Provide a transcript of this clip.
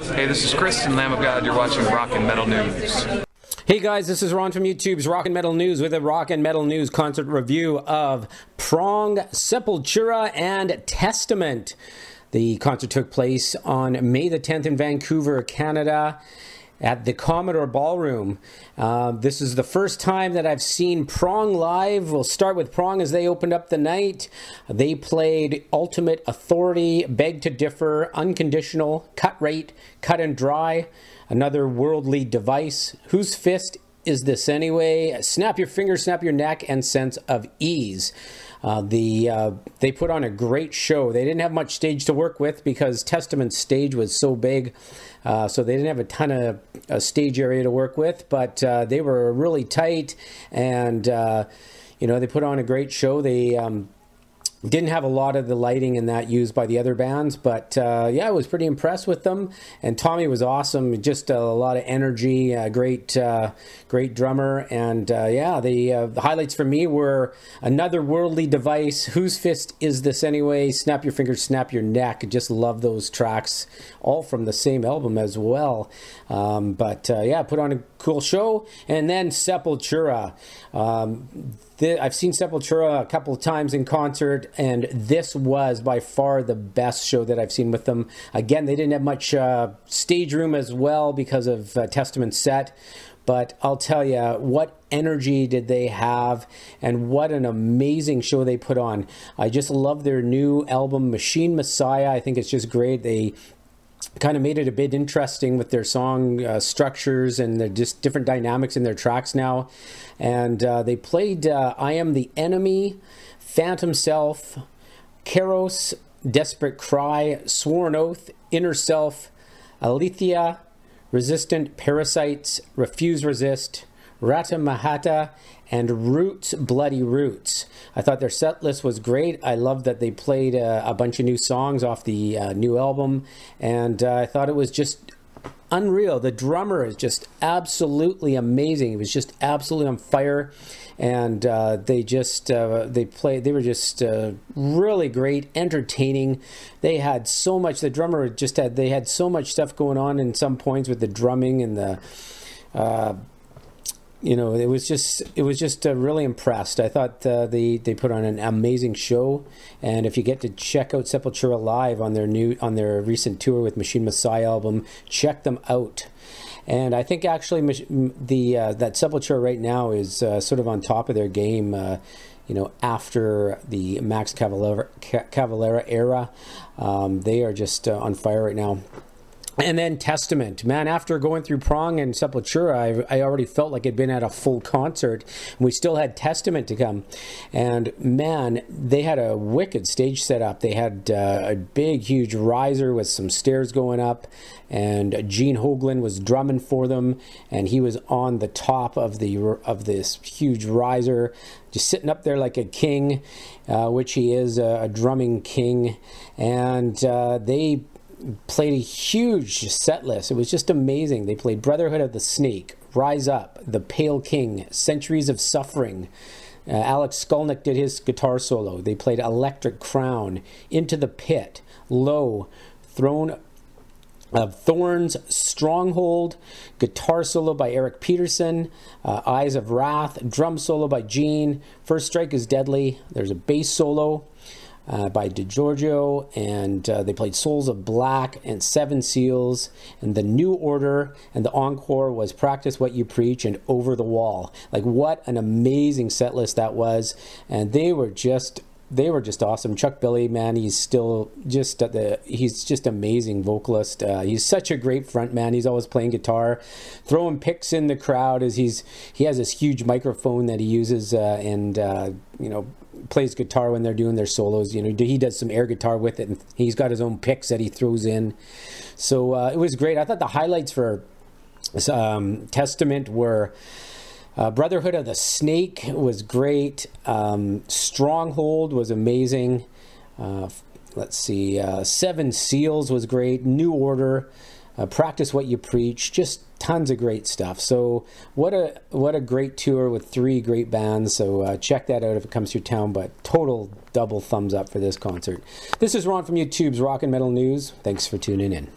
Hey, this is Chris and Lamb of God. You're watching Rock and Metal News. Hey guys, this is Ron from YouTube's Rock and Metal News with a Rock and Metal News concert review of Prong, Sepultura, and Testament. The concert took place on May the 10th in Vancouver, Canada, at the Commodore Ballroom. This is the first time that I've seen Prong live. We'll start with Prong as they opened up the night. They played Ultimate Authority, Beg to Differ, Unconditional, Cut Rate, Cut and Dry, Another Worldly Device, Whose Fist Is This Anyway, Snap Your Finger, Snap Your Neck, and Sense of Ease. They put on a great show. They didn't have much stage to work with because Testament's stage was so big, so they didn't have a ton of stage area to work with, but they were really tight, and they put on a great show. They didn't have a lot of the lighting and that used by the other bands, but yeah, I was pretty impressed with them. And Tommy was awesome, just a lot of energy, great drummer. And yeah, the highlights for me were Another Worldly Device, Whose Fist Is This Anyway, Snap Your Fingers, Snap Your Neck. Just love those tracks, all from the same album as well. Yeah, put on a cool show. And then Sepultura. I've seen Sepultura a couple of times in concert, and this was by far the best show that I've seen with them. Again, they didn't have much stage room as well because of Testament's set, but I'll tell you, what energy did they have, and what an amazing show they put on. I just love their new album, Machine Messiah. I think it's just great. They kind of made it a bit interesting with their song structures and the just different dynamics in their tracks now. And they played I Am the Enemy, Phantom Self, Keros, Desperate Cry, Sworn Oath, Inner Self, Alethea, Resistant Parasites, Refuse Resist, Rata Mahata, and Roots, Bloody Roots. I thought their set list was great. I loved that they played a bunch of new songs off the new album, and I thought it was just unreal. The drummer is just absolutely amazing. He was just absolutely on fire, and they were just really great, entertaining. They had so much. The drummer they had so much stuff going on in some points with the drumming and the. It was just really impressed. I thought they put on an amazing show, and if you get to check out Sepultura live on their recent tour with Machine Messiah album, check them out. And I think actually that Sepultura right now is sort of on top of their game. After the Max Cavalera era, they are just on fire right now. And then Testament. Man, after going through Prong and Sepultura, I already felt like I'd been at a full concert. And we still had Testament to come. And man, they had a wicked stage set up. They had a big, huge riser with some stairs going up. And Gene Hoglan was drumming for them. And he was on the top of this huge riser, just sitting up there like a king, which he is, a drumming king. And they played a huge set list. It was just amazing. They played Brotherhood of the Snake, Rise Up, The Pale King, Centuries of Suffering. Alex Skolnick did his guitar solo. They played Electric Crown, Into the Pit, Low, Throne of Thorns, Stronghold, guitar solo by Eric Peterson, Eyes of Wrath, drum solo by Gene, First Strike is Deadly. There's a bass solo by DiGiorgio, and they played Souls of Black and Seven Seals, and The New Order, and the encore was Practice What You Preach and Over the Wall. Like, what an amazing set list that was. And they were just awesome. Chuck Billy, man, he's still just he's just amazing vocalist. He's such a great front man. He's always playing guitar, throwing picks in the crowd as he has this huge microphone that he uses, and plays guitar when they're doing their solos. He does some air guitar with it, and he's got his own picks that he throws in. So it was great. I thought the highlights for Testament were Brotherhood of the Snake was great. Stronghold was amazing. Let's see. Seven Seals was great. New Order. Practice What You Preach. Just tons of great stuff. So what a great tour with 3 great bands. So check that out if it comes to your town. But total double thumbs up for this concert. This is Ron from YouTube's Rock and Metal News. Thanks for tuning in.